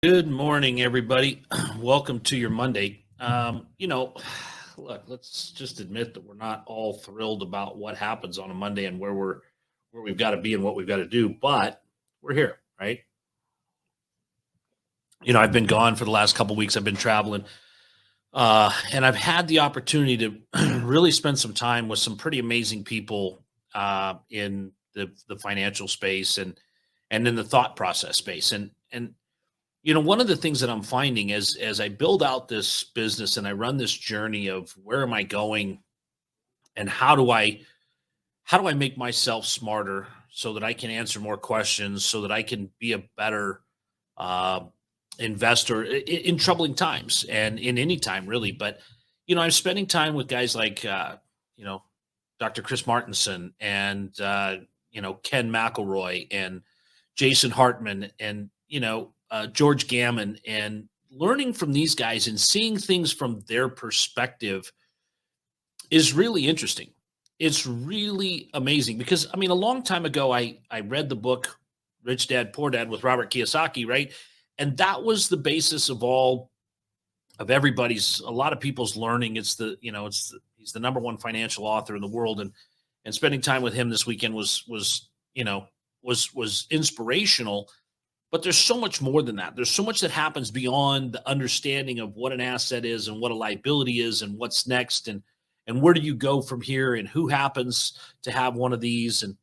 Good morning, everybody. Welcome to your Monday. Look, let's just admit that we're not all thrilled about what happens on a Monday and where we've got to be and what we've got to do, but we're here, right? I've been gone for the last couple weeks. I've been traveling, and I've had the opportunity to really spend some time with some pretty amazing people in the financial space and in the thought process space, and one of the things that I'm finding as I build out this business and I run this journey of where am I going and how do I make myself smarter so that I can answer more questions, so that I can be a better uh, investor in troubling times and in any time really. But I'm spending time with guys like you know Dr. Chris Martenson and Ken McElroy and Jason Hartman and George Gammon, and learning from these guys and seeing things from their perspective is really interesting. It's really amazing because I mean, a long time ago, I read the book Rich Dad Poor Dad with Robert Kiyosaki, right? And that was the basis of all of everybody's, a lot of people's learning. He's the number one financial author in the world, and spending time with him this weekend was inspirational. But there's so much more than that. There's so much that happens beyond the understanding of what an asset is and what a liability is and what's next, and where do you go from here and who happens to have one of these. And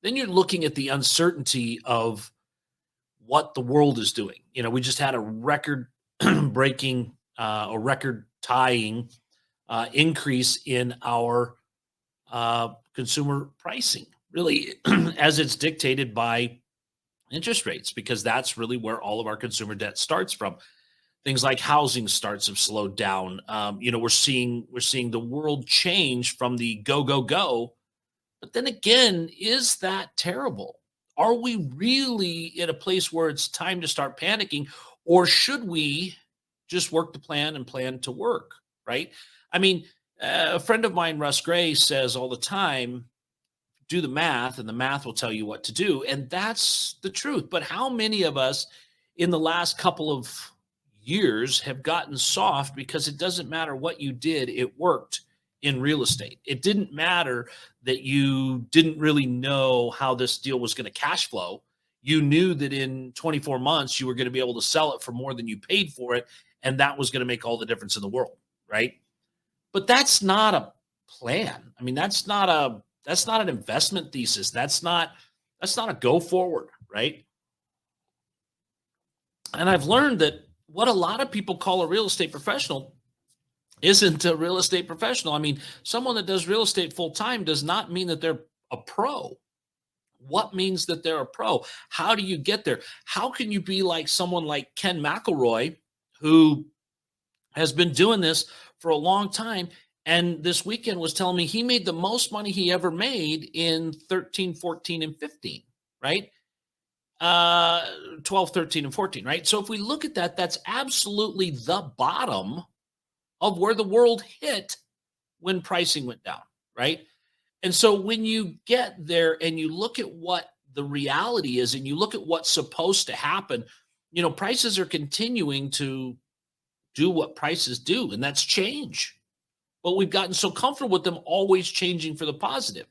then you're looking at the uncertainty of what the world is doing. We just had a record breaking or record tying increase in our consumer pricing, really, as it's dictated by interest rates, because that's really where all of our consumer debt starts from. Things like housing starts have slowed down. We're seeing the world change from the go go go. But then again, is that terrible? Are we really in a place where it's time to start panicking, or should we just work the plan and plan to work? Right? I mean, a friend of mine, Russ Gray, says all the time, do the math and the math will tell you what to do. And that's the truth. But how many of us in the last couple of years have gotten soft because it doesn't matter what you did, it worked in real estate. It didn't matter that you didn't really know how this deal was going to cash flow. You knew that in 24 months you were going to be able to sell it for more than you paid for it, and that was going to make all the difference in the world, right? But that's not a plan. I mean, that's not an investment thesis. That's not a go forward, right? And I've learned that what a lot of people call a real estate professional isn't a real estate professional. I mean, someone that does real estate full time does not mean that they're a pro. What means that they're a pro? How do you get there? How can you be like someone like Ken McElroy, who has been doing this for a long time, and this weekend was telling me he made the most money he ever made in 13, 14, and 15, right? 12, 13, and 14, right? So if we look at that, that's absolutely the bottom of where the world hit when pricing went down, right? And so when you get there and you look at what the reality is and you look at what's supposed to happen, prices are continuing to do what prices do, and that's change. But we've gotten so comfortable with them always changing for the positive.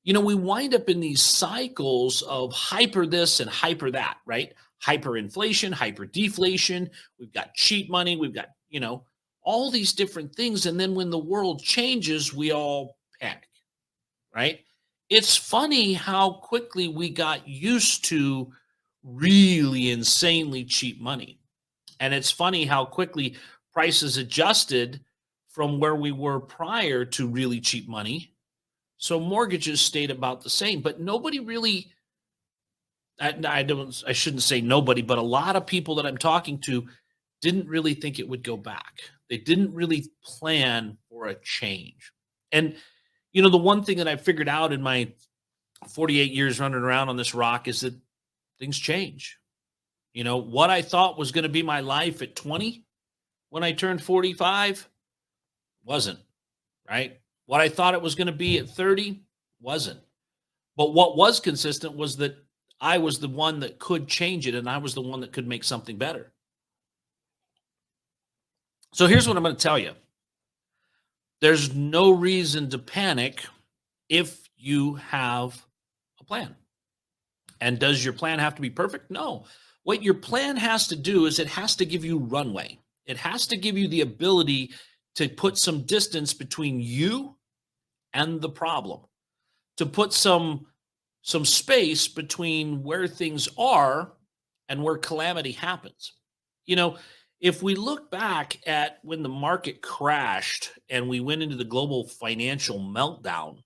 We wind up in these cycles of hyper this and hyper that, right? Hyperinflation, hyper deflation. We've got cheap money. We've got, all these different things. And then when the world changes, we all panic, right? It's funny how quickly we got used to really insanely cheap money. And it's funny how quickly prices adjusted from where we were prior to really cheap money. So mortgages stayed about the same, but nobody really, I shouldn't say nobody, but a lot of people that I'm talking to didn't really think it would go back. They didn't really plan for a change. And, the one thing that I figured out in my 48 years running around on this rock is that things change. What I thought was going to be my life at 20 when I turned 45 wasn't, right? What I thought it was going to be at 30 wasn't. But what was consistent was that I was the one that could change it, and I was the one that could make something better. So here's what I'm going to tell you. There's no reason to panic if you have a plan. And does your plan have to be perfect? No. What your plan has to do is it has to give you runway. It has to give you the ability to put some distance between you and the problem, to put some space between where things are and where calamity happens. You know, if we look back at when the market crashed and we went into the global financial meltdown,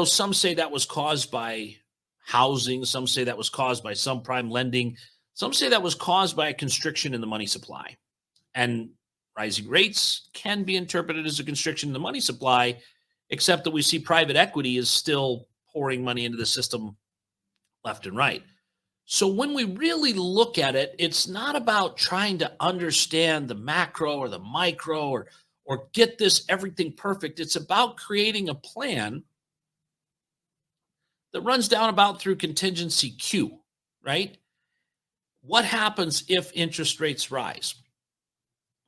some say that was caused by housing, some say that was caused by subprime lending, some say that was caused by a constriction in the money supply. And rising rates can be interpreted as a constriction in the money supply, except that we see private equity is still pouring money into the system left and right. So when we really look at it, it's not about trying to understand the macro or the micro or get this everything perfect. It's about creating a plan that runs down about through contingency Q, right? What happens if interest rates rise?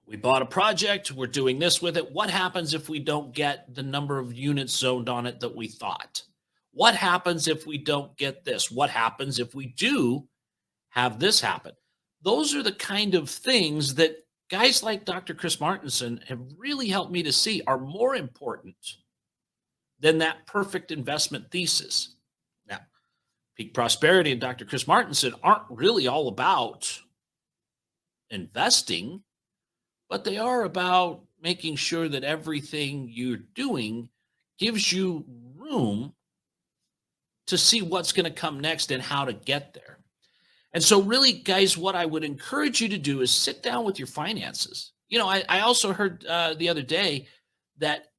We bought a project, we're doing this with it. What happens if we don't get the number of units zoned on it that we thought? What happens if we don't get this? What happens if we do have this happen? Those are the kind of things that guys like Dr. Chris Martenson have really helped me to see are more important than that perfect investment thesis. Now, Peak Prosperity and Dr. Chris Martenson aren't really all about investing, but they are about making sure that everything you're doing gives you room to see what's going to come next and how to get there. And so, really, guys, what I would encourage you to do is sit down with your finances. I also heard the other day that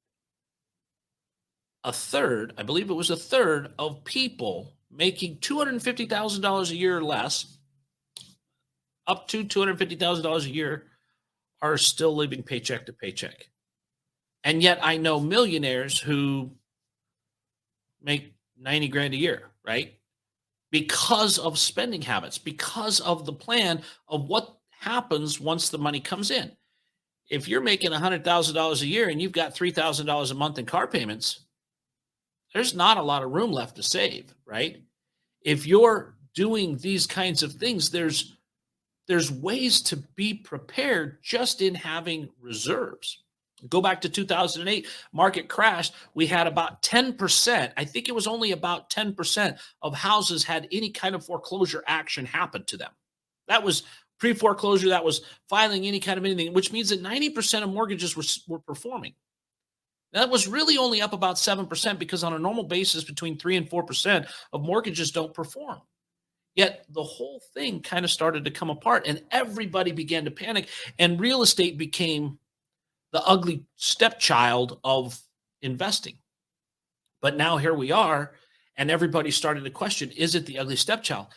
I believe it was a third of people making $250,000 a year or less, up to $250,000 a year, are still living paycheck to paycheck. And yet I know millionaires who make 90 grand a year, right? Because of spending habits, because of the plan of what happens once the money comes in. If you're making $100,000 a year and you've got $3,000 a month in car payments, there's not a lot of room left to save, right? If you're doing these kinds of things, there's ways to be prepared just in having reserves. Go back to 2008, market crashed. We had about 10%. I think it was only about 10% of houses had any kind of foreclosure action happen to them. That was pre-foreclosure. That was filing any kind of anything, which means that 90% of mortgages were performing. That was really only up about 7% because on a normal basis, between 3 and 4% of mortgages don't perform. Yet the whole thing kind of started to come apart and everybody began to panic, and real estate became the ugly stepchild of investing. But now here we are, and everybody's starting to question, is it the ugly stepchild?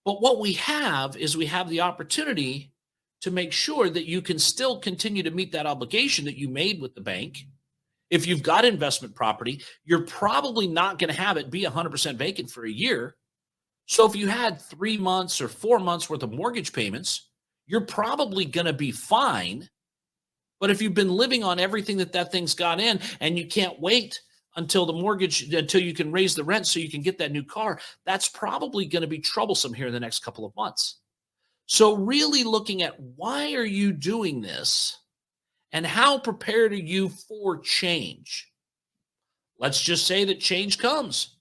But what we have is we have the opportunity to make sure that you can still continue to meet that obligation that you made with the bank. If you've got investment property, you're probably not going to have it be 100% vacant for a year. So if you had 3 months or 4 months worth of mortgage payments, you're probably going to be fine. But if you've been living on everything that thing's got in and you can't wait until you can raise the rent so you can get that new car, that's probably going to be troublesome here in the next couple of months. So really looking at why are you doing this and how prepared are you for change? Let's just say that change comes.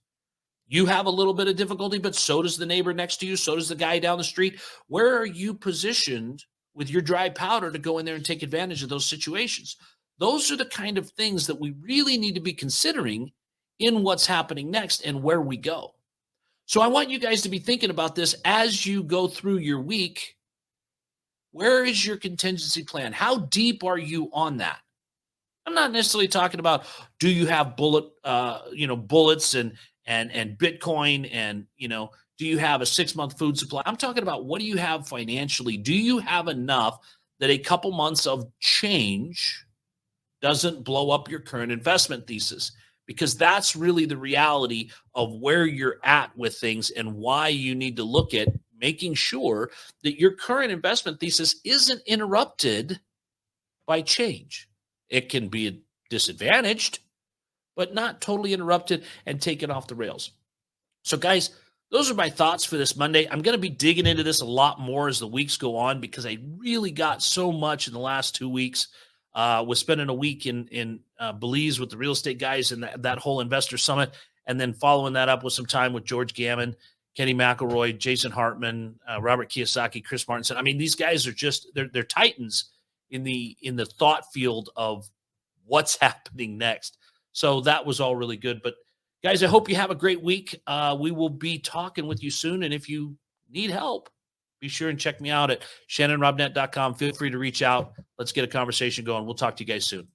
You have a little bit of difficulty, but so does the neighbor next to you. So does the guy down the street. Where are you positioned with your dry powder to go in there and take advantage of those situations? Those are the kind of things that we really need to be considering in what's happening next and where we go. So I want you guys to be thinking about this as you go through your week. Where is your contingency plan? How deep are you on that? I'm not necessarily talking about, do you have bullets and Bitcoin and, do you have a 6-month food supply? I'm talking about, what do you have financially? Do you have enough that a couple months of change doesn't blow up your current investment thesis? Because that's really the reality of where you're at with things and why you need to look at making sure that your current investment thesis isn't interrupted by change. It can be disadvantaged, but not totally interrupted and taken off the rails. So, guys, those are my thoughts for this Monday. I'm going to be digging into this a lot more as the weeks go on because I really got so much in the last 2 weeks. Was spending a week in Belize with the real estate guys and that whole investor summit, and then following that up with some time with George Gammon, Kenny McElroy, Jason Hartman, Robert Kiyosaki, Chris Martinson. I mean, these guys are just they're titans in the thought field of what's happening next. So that was all really good. But guys, I hope you have a great week. We will be talking with you soon. And if you need help, be sure and check me out at shannonrobnet.com. Feel free to reach out. Let's get a conversation going. We'll talk to you guys soon.